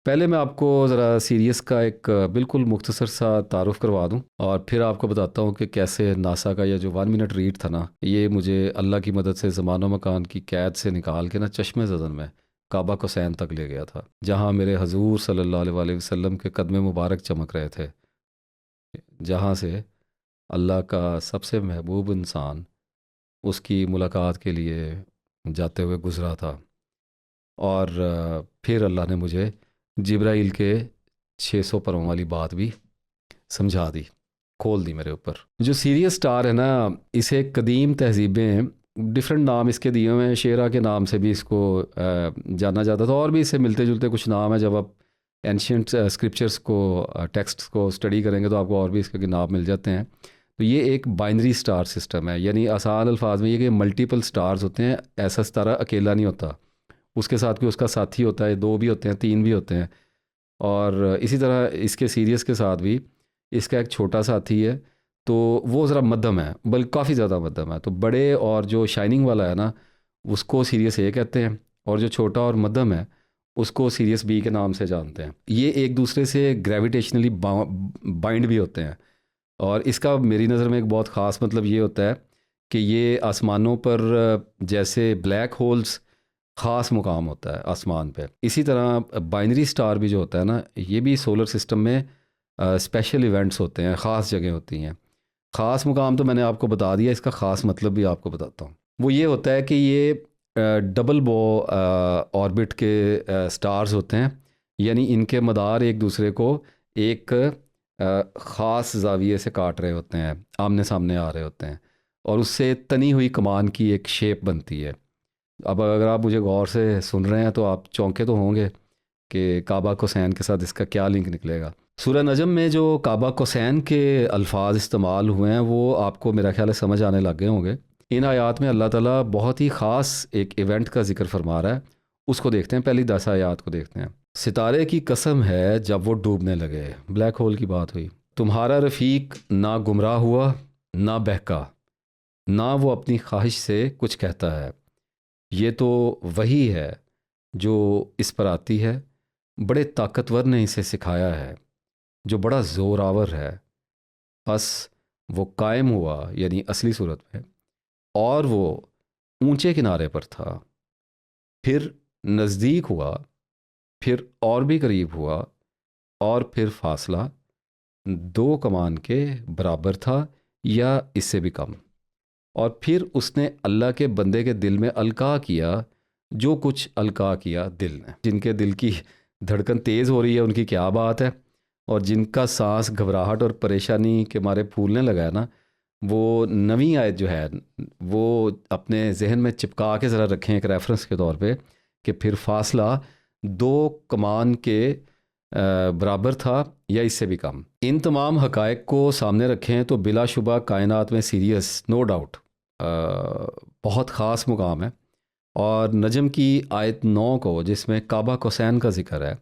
پہلے میں آپ کو ذرا سیریس کا ایک بالکل مختصر سا تعارف کروا دوں، اور پھر آپ کو بتاتا ہوں کہ کیسے ناسا کا یہ جو 1 منٹ ریڈ تھا نا، یہ مجھے اللہ کی مدد سے زمان و مکان کی قید سے نکال کے نا چشمِ زدن میں کعبہ کوسین تک لے گیا تھا، جہاں میرے حضور صلی اللہ علیہ وآلہ وسلم کے قدم مبارک چمک رہے تھے، جہاں سے اللہ کا سب سے محبوب انسان اس کی ملاقات کے لیے جاتے ہوئے گزرا تھا۔ اور پھر اللہ نے مجھے جبرائیل کے 600 پروں والی بات بھی سمجھا دی، کھول دی میرے اوپر۔ جو سیریس سٹار ہے نا، اسے قدیم تہذیبیں ڈفرینٹ نام اس کے دیے ہوئے ہیں، شیرا کے نام سے بھی اس کو جانا جاتا تھا، اور بھی اس سے ملتے جلتے کچھ نام ہیں۔ جب آپ اینشینٹ اسکرپچرس کو ٹیکسٹ کو اسٹڈی کریں گے تو آپ کو اور بھی اس کے نام مل جاتے ہیں۔ تو یہ ایک بائنری سٹار سسٹم ہے، یعنی آسان الفاظ میں یہ کہ ملٹیپل سٹارز ہوتے ہیں، ایسا ستارہ اکیلا نہیں ہوتا، اس کے ساتھ بھی اس کا ساتھی ہوتا ہے، 2 بھی ہوتے ہیں، 3 بھی ہوتے ہیں۔ اور اسی طرح اس کے سیریس کے ساتھ بھی اس کا ایک چھوٹا ساتھی ہے، تو وہ ذرا مدھم ہے، بلکہ کافی زیادہ مدھم ہے۔ تو بڑے اور جو شائننگ والا ہے نا، اس کو سیریس اے کہتے ہیں، اور جو چھوٹا اور مدھم ہے اس کو سیریس بی کے نام سے جانتے ہیں۔ یہ ایک دوسرے سے گریویٹیشنلی بائنڈ بھی ہوتے ہیں، اور اس کا میری نظر میں ایک بہت خاص مطلب یہ ہوتا ہے کہ یہ آسمانوں پر جیسے بلیک ہولز خاص مقام ہوتا ہے آسمان پہ، اسی طرح بائنری سٹار بھی جو ہوتا ہے نا، یہ بھی سولر سسٹم میں اسپیشل ایونٹس ہوتے ہیں، خاص جگہیں ہوتی ہیں۔ خاص مقام تو میں نے آپ کو بتا دیا، اس کا خاص مطلب بھی آپ کو بتاتا ہوں۔ وہ یہ ہوتا ہے کہ یہ ڈبل بو آربٹ کے سٹارز ہوتے ہیں، یعنی ان کے مدار ایک دوسرے کو ایک خاص زاویے سے کاٹ رہے ہوتے ہیں، آمنے سامنے آ رہے ہوتے ہیں، اور اس سے تنی ہوئی کمان کی ایک شیپ بنتی ہے۔ اب اگر آپ مجھے غور سے سن رہے ہیں تو آپ چونکے تو ہوں گے کہ کعبہ کوسین کے ساتھ اس کا کیا لنک نکلے گا۔ سورہ نجم میں جو کعبہ کوسین کے الفاظ استعمال ہوئے ہیں وہ آپ کو میرا خیال ہے سمجھ آنے لگ گئے ہوں گے۔ ان آیات میں اللہ تعالیٰ بہت ہی خاص ایک ایونٹ کا ذکر فرما رہا ہے، اس کو دیکھتے ہیں، پہلی 10 آیات کو دیکھتے ہیں۔ ستارے کی قسم ہے جب وہ ڈوبنے لگے، بلیک ہول کی بات ہوئی، تمہارا رفیق نہ گمراہ ہوا نہ بہکا، نہ وہ اپنی خواہش سے کچھ کہتا ہے، یہ تو وہی ہے جو اس پر آتی ہے، بڑے طاقتور نے اسے سکھایا ہے، جو بڑا زور آور ہے، بس وہ قائم ہوا یعنی اصلی صورت میں، اور وہ اونچے کنارے پر تھا، پھر نزدیک ہوا، پھر اور بھی قریب ہوا، اور پھر فاصلہ 2 کمان کے برابر تھا یا اس سے بھی کم، اور پھر اس نے اللہ کے بندے کے دل میں القاء کیا جو کچھ القاء کیا دل نے۔ جن کے دل کی دھڑکن تیز ہو رہی ہے ان کی کیا بات ہے، اور جن کا سانس گھبراہٹ اور پریشانی کے مارے پھولنے لگا ہے نا، وہ نویں آیت جو ہے وہ اپنے ذہن میں چپکا کے ذرا رکھیں ایک ریفرنس کے طور پہ، کہ پھر فاصلہ 2 کمان کے برابر تھا یا اس سے بھی کم۔ ان تمام حقائق کو سامنے رکھیں تو بلا شبہ کائنات میں سیریس نو ڈاؤٹ بہت خاص مقام ہے۔ اور نجم کی آیت 9 کو جس میں کعبہ کوسین کا ذکر ہے،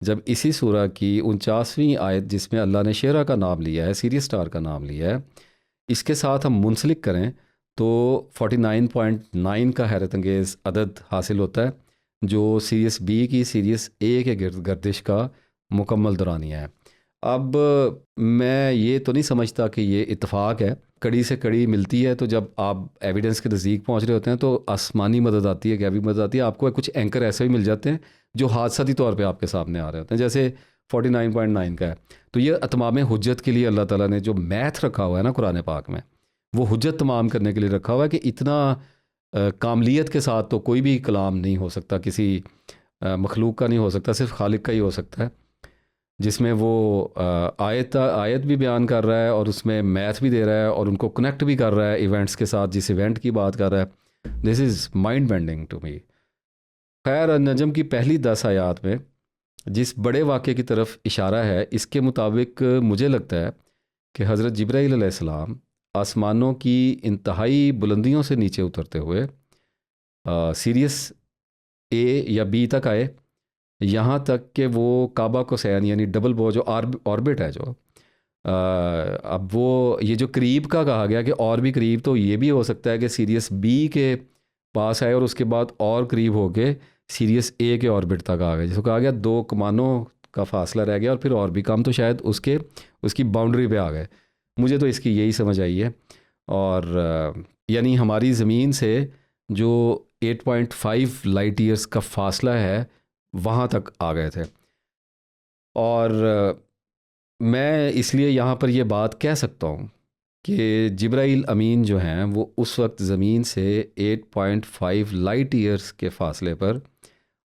جب اسی سورہ کی 49ویں آیت جس میں اللہ نے شیرا کا نام لیا ہے، سیریس سٹار کا نام لیا ہے، اس کے ساتھ ہم منسلک کریں تو 49.9 کا حیرت انگیز عدد حاصل ہوتا ہے، جو سیریس بی کی سیریس اے کے گرد گردش کا مکمل دورانیہ ہے۔ اب میں یہ تو نہیں سمجھتا کہ یہ اتفاق ہے، کڑی سے کڑی ملتی ہے، تو جب آپ ایویڈنس کے نزدیک پہنچ رہے ہوتے ہیں تو آسمانی مدد آتی ہے، غیبی مدد آتی ہے، آپ کو کچھ اینکر ایسے بھی مل جاتے ہیں جو حادثاتی طور پہ آپ کے سامنے آ رہے ہوتے ہیں، جیسے 49.9 کا ہے۔ تو یہ اتمام حجت کے لیے اللہ تعالیٰ نے جو میتھ رکھا ہوا ہے نا قرآن پاک میں، وہ حجت تمام کرنے کے لیے رکھا ہوا ہے کہ اتنا کاملیت کے ساتھ تو کوئی بھی کلام نہیں ہو سکتا، کسی مخلوق کا نہیں ہو سکتا، صرف خالق کا ہی ہو سکتا ہے، جس میں وہ آیت بھی بیان کر رہا ہے اور اس میں میتھ بھی دے رہا ہے اور ان کو کنیکٹ بھی کر رہا ہے ایونٹس کے ساتھ، جس ایونٹ کی بات کر رہا ہے۔ دس از مائنڈ بینڈنگ ٹو می۔ خیر، نجم کی پہلی 10 آیات میں جس بڑے واقعے کی طرف اشارہ ہے، اس کے مطابق مجھے لگتا ہے کہ حضرت جبرائیل علیہ السلام آسمانوں کی انتہائی بلندیوں سے نیچے اترتے ہوئے سیریس اے یا بی تک آئے، یہاں تک کہ وہ کعبہ کوسین یعنی ڈبل بو جو آربٹ ہے، جو اب وہ یہ جو قریب کا کہا گیا کہ اور بھی قریب، تو یہ بھی ہو سکتا ہے کہ سیریس بی کے پاس آئے اور اس کے بعد اور قریب ہو کے سیریس اے کے آربٹ تک آ گئے، جس کو کہا گیا 2 کمانوں کا فاصلہ رہ گیا اور پھر اور بھی کم، تو شاید اس کی باؤنڈری پہ آ گئے. مجھے تو اس کی یہی سمجھ آئی ہے. اور یعنی ہماری زمین سے جو 8.5 لائٹ ایئرس کا فاصلہ ہے وہاں تک آ گئے تھے. اور میں اس لیے یہاں پر یہ بات کہہ سکتا ہوں کہ جبرائیل امین جو ہیں وہ اس وقت زمین سے 8.5 لائٹ ایئرس کے فاصلے پر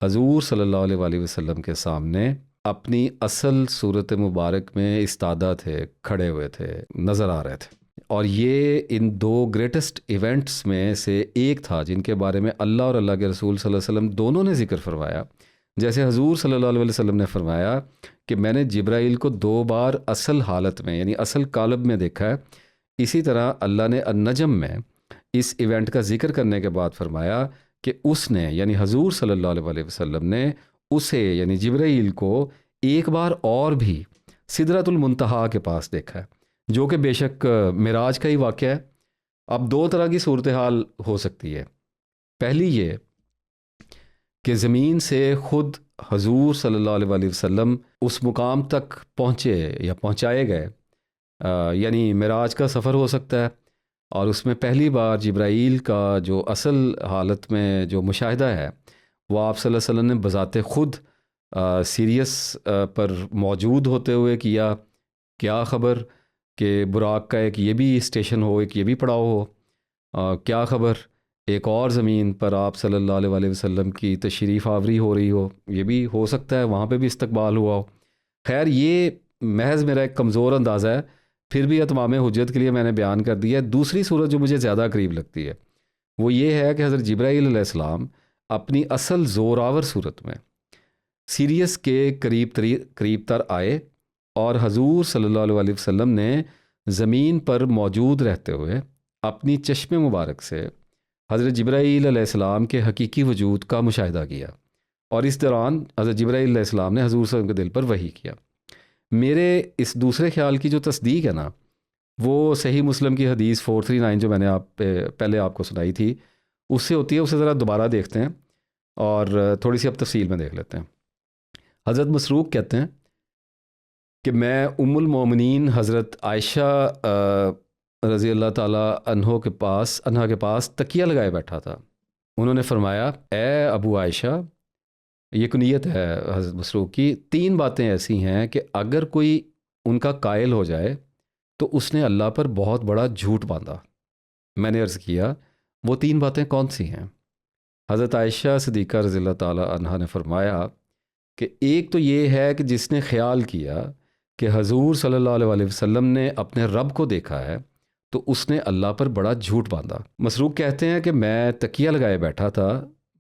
حضور صلی اللہ علیہ وآلہ وسلم کے سامنے اپنی اصل صورت مبارک میں استادہ تھے، کھڑے ہوئے تھے، نظر آ رہے تھے. اور یہ ان 2 گریٹسٹ ایونٹس میں سے ایک تھا جن کے بارے میں اللہ اور اللہ کے رسول صلی اللہ علیہ وسلم دونوں نے ذکر فرمایا. جیسے حضور صلی اللہ علیہ وسلم نے فرمایا کہ میں نے جبرائیل کو 2 بار اصل حالت میں یعنی اصل قالب میں دیکھا ہے. اسی طرح اللہ نے النجم میں اس ایونٹ کا ذکر کرنے کے بعد فرمایا کہ اس نے یعنی حضور صلی اللہ علیہ وسلم نے اسے یعنی جبرائیل کو ایک بار اور بھی سدرۃ المنتہا کے پاس دیکھا ہے، جو کہ بے شک معراج کا ہی واقعہ ہے. اب 2 طرح کی صورتحال ہو سکتی ہے. پہلی یہ کہ زمین سے خود حضور صلی اللہ علیہ وآلہ وسلم اس مقام تک پہنچے یا پہنچائے گئے، یعنی معراج کا سفر ہو سکتا ہے، اور اس میں پہلی بار جبرائیل کا جو اصل حالت میں جو مشاہدہ ہے وہ آپ صلی اللہ علیہ وسلم نے بذات خود سیریس پر موجود ہوتے ہوئے کیا. کیا خبر کہ براق کا ایک یہ بھی اسٹیشن ہو، ایک یہ بھی پڑاؤ ہو. کیا خبر ایک اور زمین پر آپ صلی اللہ علیہ وآلہ وسلم کی تشریف آوری ہو رہی ہو، یہ بھی ہو سکتا ہے وہاں پہ بھی استقبال ہوا ہو. خیر یہ محض میرا ایک کمزور اندازہ ہے، پھر بھی اتمام حجت کے لیے میں نے بیان کر دیا ہے. دوسری صورت جو مجھے زیادہ قریب لگتی ہے وہ یہ ہے کہ حضرت جبرائیل علیہ السلام اپنی اصل زوراور صورت میں سیریس کے قریب تر آئے، اور حضور صلی اللہ علیہ وسلم نے زمین پر موجود رہتے ہوئے اپنی چشم مبارک سے حضرت جبرائیل علیہ السلام کے حقیقی وجود کا مشاہدہ کیا. اور اس دوران حضرت جبرائیل علیہ السلام نے حضور صلی اللہ علیہ وسلم کے دل پر وحی کیا. میرے اس دوسرے خیال کی جو تصدیق ہے نا، وہ صحیح مسلم کی حدیث 439 جو میں نے پہلے آپ کو سنائی تھی اس سے ہوتی ہے. اسے ذرا دوبارہ دیکھتے ہیں اور تھوڑی سی اب تفصیل میں دیکھ لیتے ہیں. حضرت مسروق کہتے ہیں کہ میں ام المومنین حضرت عائشہ رضی اللہ تعالیٰ عنہ کے پاس تکیہ لگائے بیٹھا تھا. انہوں نے فرمایا، اے ابو عائشہ، یہ کنیت ہے حضرت مسروق کی، 3 باتیں ایسی ہیں کہ اگر کوئی ان کا قائل ہو جائے تو اس نے اللہ پر بہت بڑا جھوٹ باندھا. میں نے عرض کیا وہ 3 باتیں کون سی ہیں؟ حضرت عائشہ صدیقہ رضی اللہ تعالیٰ عنہا نے فرمایا کہ ایک تو یہ ہے کہ جس نے خیال کیا کہ حضور صلی اللہ علیہ وسلم نے اپنے رب کو دیکھا ہے تو اس نے اللہ پر بڑا جھوٹ باندھا. مسروق کہتے ہیں کہ میں تکیہ لگائے بیٹھا تھا،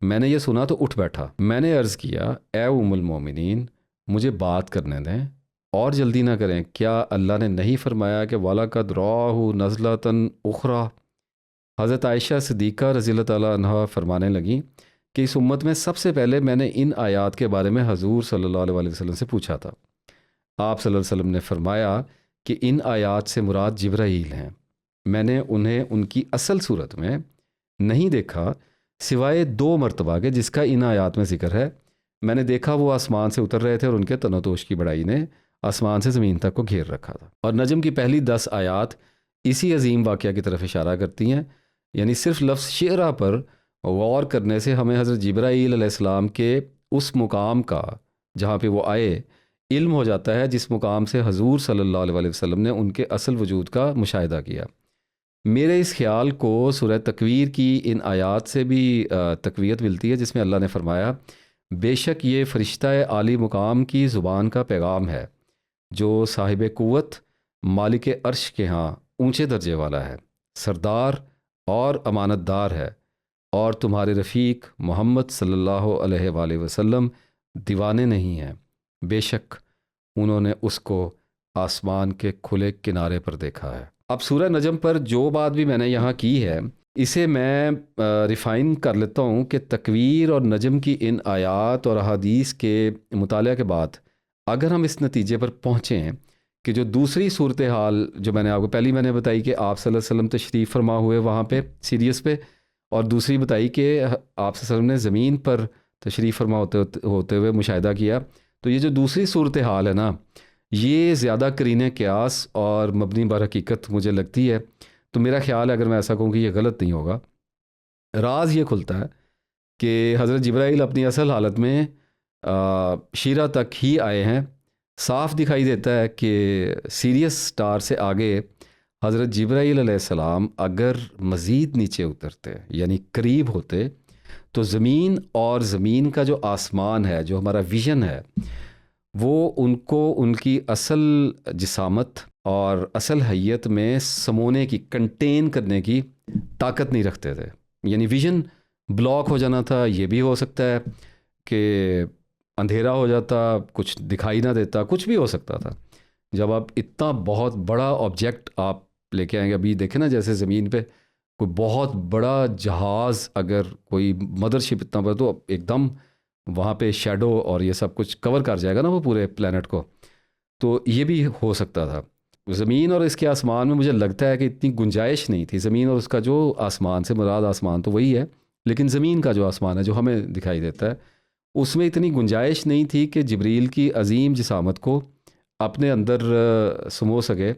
میں نے یہ سنا تو اٹھ بیٹھا. میں نے عرض کیا، اے ام المومنین مجھے بات کرنے دیں اور جلدی نہ کریں. کیا اللہ نے نہیں فرمایا کہ وَلَقَدْ رَآهُ نَزْلَةً أُخْرَىٰ؟ حضرت عائشہ صدیقہ رضی اللہ تعالیٰ عنہ فرمانے لگیں کہ اس امت میں سب سے پہلے میں نے ان آیات کے بارے میں حضور صلی اللہ علیہ وسلم سے پوچھا تھا. آپ صلی اللہ علیہ وسلم نے فرمایا کہ ان آیات سے مراد جبرائیل ہیں. میں نے انہیں ان کی اصل صورت میں نہیں دیکھا سوائے 2 مرتبہ کے جس کا ان آیات میں ذکر ہے. میں نے دیکھا وہ آسمان سے اتر رہے تھے اور ان کے تن و توش کی بڑائی نے آسمان سے زمین تک کو گھیر رکھا تھا. اور نجم کی پہلی 10 آیات اسی عظیم واقعہ کی طرف اشارہ کرتی ہیں. یعنی صرف لفظ شعرا پر غور کرنے سے ہمیں حضرت جبرائیل علیہ السلام کے اس مقام کا جہاں پہ وہ آئے علم ہو جاتا ہے جس مقام سے حضور صلی اللہ علیہ وسلم نے ان کے اصل وجود کا مشاہدہ کیا. میرے اس خیال کو سورہ تکویر کی ان آیات سے بھی تقویت ملتی ہے جس میں اللہ نے فرمایا، بے شک یہ فرشتہ عالی مقام کی زبان کا پیغام ہے جو صاحب قوت مالک عرش کے ہاں اونچے درجے والا ہے، سردار اور امانت دار ہے، اور تمہارے رفیق محمد صلی اللہ علیہ وآلہ وسلم دیوانے نہیں ہیں. بے شک انہوں نے اس کو آسمان کے کھلے کنارے پر دیکھا ہے. اب سورہ نجم پر جو بات بھی میں نے یہاں کی ہے اسے میں ریفائن کر لیتا ہوں کہ تکویر اور نجم کی ان آیات اور احادیث کے مطالعہ کے بعد اگر ہم اس نتیجے پر پہنچیں کہ جو دوسری صورتحال جو میں نے آپ کو پہلی میں نے بتائی کہ آپ صلی اللہ علیہ وسلم تشریف فرما ہوئے وہاں پہ سیریس پہ، اور دوسری بتائی کہ آپ صلی اللہ علیہ وسلم نے زمین پر تشریف فرما ہوتے ہوئے مشاہدہ کیا، تو یہ جو دوسری صورتحال ہے نا، یہ زیادہ قرین قیاس اور مبنی بر حقیقت مجھے لگتی ہے. تو میرا خیال ہے اگر میں ایسا کہوں کہ یہ غلط نہیں ہوگا. راز یہ کھلتا ہے کہ حضرت جبرائیل اپنی اصل حالت میں شیرہ تک ہی آئے ہیں. صاف دکھائی دیتا ہے کہ سیریس سٹار سے آگے حضرت جبرائیل علیہ السلام اگر مزید نیچے اترتے یعنی قریب ہوتے تو زمین اور زمین کا جو آسمان ہے، جو ہمارا ویژن ہے، وہ ان کو ان کی اصل جسامت اور اصل حیت میں سمونے کی، کنٹین کرنے کی طاقت نہیں رکھتے تھے. یعنی ویژن بلاک ہو جانا تھا. یہ بھی ہو سکتا ہے کہ اندھیرا ہو جاتا، کچھ دکھائی نہ دیتا، کچھ بھی ہو سکتا تھا. جب آپ اتنا بہت بڑا آبجیکٹ آپ لے کے آئیں گے، ابھی دیکھیں نا جیسے زمین پہ کوئی بہت بڑا جہاز، اگر کوئی مدر شپ اتنا بڑا، تو ایک دم وہاں پہ شیڈو اور یہ سب کچھ کور کر جائے گا نا وہ پورے پلانٹ کو. تو یہ بھی ہو سکتا تھا. زمین اور اس کے آسمان میں مجھے لگتا ہے کہ اتنی گنجائش نہیں تھی. زمین اور اس کا جو آسمان سے مراد آسمان تو وہی ہے، لیکن زمین کا جو آسمان ہے جو ہمیں دکھائی دیتا ہے، اس میں اتنی گنجائش نہیں تھی کہ جبریل کی عظیم جسامت کو اپنے اندر سمو سکے.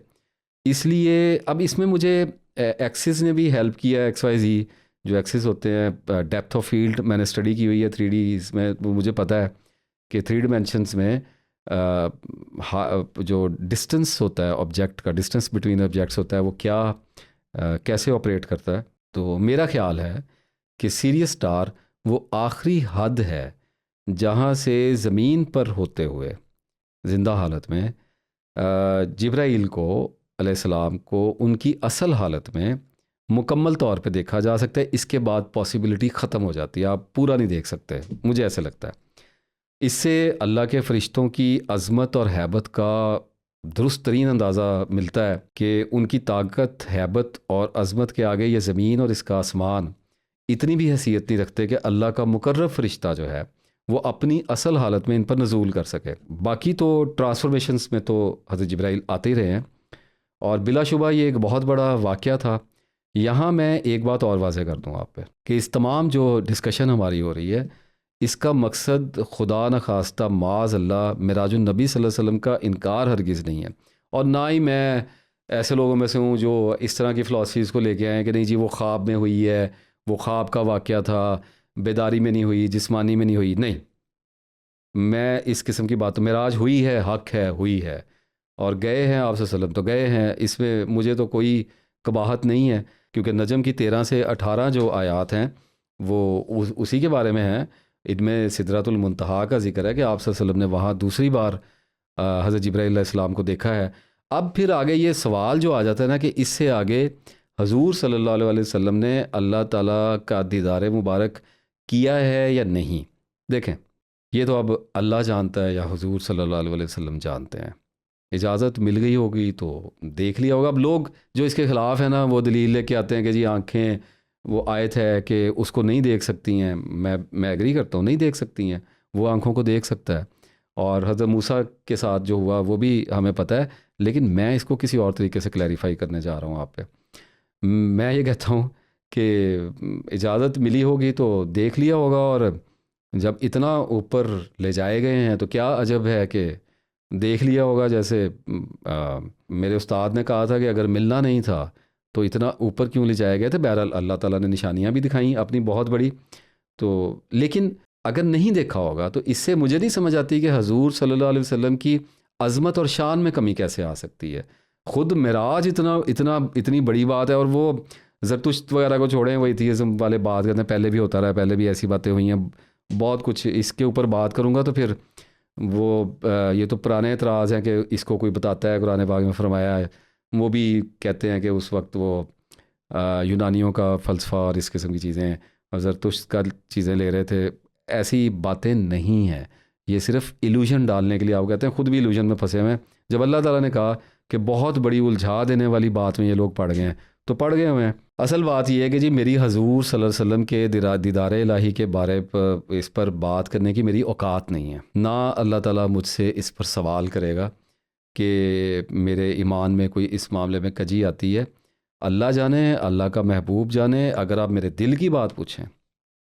اس لیے اب اس میں مجھے ایکسس نے بھی ہیلپ کیا. ایکس وائی زی جو ایکسس ہوتے ہیں، ڈیپتھ آف فیلڈ میں نے اسٹڈی کی ہوئی ہے 3D میں. مجھے پتہ ہے کہ 3 ڈیمینشنس میں جو ڈسٹنس ہوتا ہے آبجیکٹ کا، ڈسٹنس بٹوین آبجیکٹس ہوتا ہے، وہ کیا کیسے آپریٹ کرتا ہے. تو میرا خیال ہے کہ سیریس سٹار وہ آخری حد ہے جہاں سے زمین پر ہوتے ہوئے زندہ حالت میں جبرائیل کو علیہ السلام کو ان کی اصل حالت میں مکمل طور پہ دیکھا جا سکتا ہے. اس کے بعد پاسبلٹی ختم ہو جاتی ہے، آپ پورا نہیں دیکھ سکتے. مجھے ایسے لگتا ہے اس سے اللہ کے فرشتوں کی عظمت اور ہیبت کا درست ترین اندازہ ملتا ہے کہ ان کی طاقت، ہیبت اور عظمت کے آگے یہ زمین اور اس کا آسمان اتنی بھی حیثیت نہیں رکھتے کہ اللہ کا مقرب فرشتہ جو ہے وہ اپنی اصل حالت میں ان پر نزول کر سکے. باقی تو ٹرانسفارمیشنز میں تو حضرت جبرائیل آتے ہی رہے ہیں، اور بلا شبہ یہ ایک بہت بڑا واقعہ تھا. یہاں میں ایک بات اور واضح کر دوں آپ پہ کہ اس تمام جو ڈسکشن ہماری ہو رہی ہے، اس کا مقصد خدا نخواستہ معاذ اللہ معراج النبی صلی اللہ علیہ وسلم کا انکار ہرگز نہیں ہے. اور نہ ہی میں ایسے لوگوں میں سے ہوں جو اس طرح کی فلاسفیز کو لے کے آئے ہیں کہ نہیں جی وہ خواب میں ہوئی ہے، وہ خواب کا واقعہ تھا، بیداری میں نہیں ہوئی، جسمانی میں نہیں ہوئی. نہیں، میں اس قسم کی بات، معراج ہوئی ہے، حق ہے، ہوئی ہے، اور گئے ہیں آپ صلی اللہ علیہ وسلم تو گئے ہیں. اس میں مجھے تو کوئی قباحت نہیں ہے، کیونکہ نجم کی 13 سے 18 جو آیات ہیں وہ اسی کے بارے میں ہیں. ان میں سدرۃ المنتہا کا ذکر ہے کہ آپ صلی اللہ علیہ وسلم نے وہاں دوسری بار حضرت جبرائیل علیہ السلام کو دیکھا ہے. اب پھر آگے یہ سوال جو آ جاتا ہے نا کہ اس سے آگے حضور صلی اللہ علیہ وسلم نے اللہ تعالیٰ کا دیدار مبارک کیا ہے یا نہیں. دیکھیں، یہ تو اب اللہ جانتا ہے یا حضور صلی اللہ علیہ وسلم جانتے ہیں. اجازت مل گئی ہوگی تو دیکھ لیا ہوگا. اب لوگ جو اس کے خلاف ہیں نا، وہ دلیل لے کے آتے ہیں کہ جی آنکھیں، وہ آیت ہے کہ اس کو نہیں دیکھ سکتی ہیں. میں ایگری کرتا ہوں، نہیں دیکھ سکتی ہیں، وہ آنکھوں کو دیکھ سکتا ہے. اور حضرت موسیٰ کے ساتھ جو ہوا وہ بھی ہمیں پتہ ہے. لیکن میں اس کو کسی اور طریقے سے کلیریفائی کرنے جا رہا ہوں آپ پہ. میں یہ کہتا ہوں کہ اجازت ملی ہوگی تو دیکھ لیا ہوگا، اور جب اتنا اوپر لے جائے گئے ہیں تو کیا عجب ہے کہ دیکھ لیا ہوگا. جیسے میرے استاد نے کہا تھا کہ اگر ملنا نہیں تھا تو اتنا اوپر کیوں لے جائے گئے تھے. بہرحال اللہ تعالیٰ نے نشانیاں بھی دکھائیں اپنی بہت بڑی. تو لیکن اگر نہیں دیکھا ہوگا تو اس سے مجھے نہیں سمجھ آتی کہ حضور صلی اللہ علیہ وسلم کی عظمت اور شان میں کمی کیسے آ سکتی ہے. خود معراج اتنی بڑی بات ہے، اور وہ زرتشت وغیرہ کو چھوڑیں، وہ ایتھیزم والے بات کرتے ہیں. پہلے بھی ہوتا رہا ہے، پہلے بھی ایسی باتیں ہوئی ہیں بہت کچھ. اس کے اوپر بات کروں گا تو پھر وہ یہ تو پرانے اعتراض ہیں کہ اس کو کوئی بتاتا ہے قرآن پاک میں فرمایا ہے. وہ بھی کہتے ہیں کہ اس وقت وہ یونانیوں کا فلسفہ اور اس قسم کی چیزیں اور زرتشت کا چیزیں لے رہے تھے. ایسی باتیں نہیں ہیں. یہ صرف ایلوژن ڈالنے کے لیے آپ کہتے ہیں، خود بھی ایلوژن میں پھنسے ہوئے ہیں. جب اللہ تعالیٰ نے کہا کہ بہت بڑی الجھا دینے والی بات میں یہ لوگ پڑ گئے ہیں تو پڑ گئے ہوئے ہیں. اصل بات یہ ہے کہ جی میری حضور صلی اللہ علیہ وسلم کے دیدار الہی کے بارے پر اس پر بات کرنے کی میری اوقات نہیں ہے. نہ اللہ تعالیٰ مجھ سے اس پر سوال کرے گا کہ میرے ایمان میں کوئی اس معاملے میں کجی آتی ہے. اللہ جانے، اللہ کا محبوب جانے. اگر آپ میرے دل کی بات پوچھیں،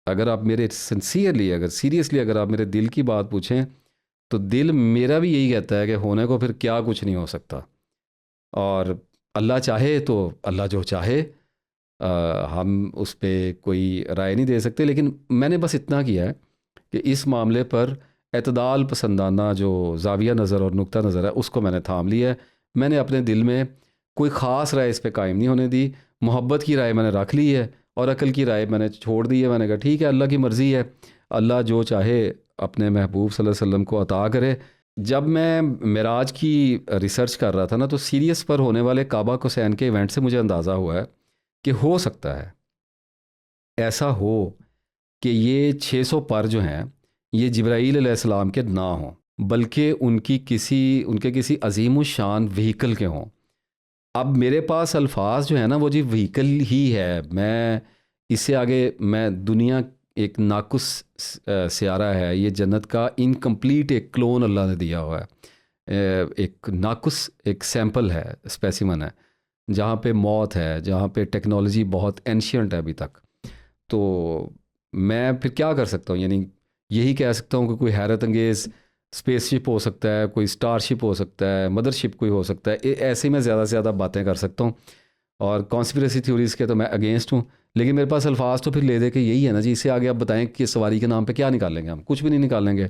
اگر آپ میرے سنسیئرلی، اگر سیریسلی اگر آپ میرے دل کی بات پوچھیں تو دل میرا بھی یہی کہتا ہے کہ ہونے کو پھر کیا کچھ نہیں ہو سکتا، اور اللہ چاہے تو اللہ جو چاہے، ہم اس پہ کوئی رائے نہیں دے سکتے، لیکن میں نے بس اتنا کیا ہے کہ اس معاملے پر اعتدال پسندانہ جو زاویہ نظر اور نقطہ نظر ہے اس کو میں نے تھام لیا ہے۔ میں نے اپنے دل میں کوئی خاص رائے اس پہ قائم نہیں ہونے دی، محبت کی رائے میں نے رکھ لی ہے اور عقل کی رائے میں نے چھوڑ دی ہے۔ میں نے کہا ٹھیک ہے، اللہ کی مرضی ہے، اللہ جو چاہے اپنے محبوب صلی اللہ علیہ وسلم کو عطا کرے۔ جب میں معراج کی ریسرچ کر رہا تھا نا، تو سیریس پر ہونے والے کعبہ حسین کے ایونٹ سے مجھے اندازہ ہوا ہے کہ ہو سکتا ہے ایسا ہو کہ یہ 600 پر جو ہیں یہ جبرائیل علیہ السلام کے نہ ہوں، بلکہ ان کے کسی عظیم الشان وہیکل کے ہوں۔ اب میرے پاس الفاظ جو ہیں نا وہ جی وہیکل ہی ہے، میں اس سے آگے میں دنیا ایک ناقص سیارہ ہے، یہ جنت کا انکمپلیٹ ایک کلون اللہ نے دیا ہوا ہے، ایک ناقص ایک سیمپل ہے، اسپیسیمن ہے، جہاں پہ موت ہے، جہاں پہ ٹیکنالوجی بہت اینشینٹ ہے ابھی تک۔ تو میں پھر کیا کر سکتا ہوں؟ یعنی یہی کہہ سکتا ہوں کہ کوئی حیرت انگیز اسپیس شپ ہو سکتا ہے، کوئی اسٹار شپ ہو سکتا ہے، مدر شپ کوئی ہو سکتا ہے، ایسے میں زیادہ سے زیادہ باتیں کر سکتا ہوں، اور کانسپریسی تھیوریز کے تو میں اگینسٹ ہوں۔ لیکن میرے پاس الفاظ تو پھر لے دے کے یہی ہے نا جی، اس سے آگے آپ بتائیں کہ سواری کے نام پہ کیا نکالیں گے؟ ہم کچھ بھی نہیں نکالیں گے،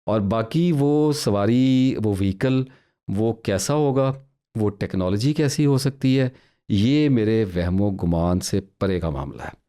اور باقی وہ سواری، وہ وہیکل وہ کیسا ہوگا، وہ ٹیکنالوجی کیسی ہو سکتی ہے، یہ میرے وہم و گمان سے پرے کا معاملہ ہے۔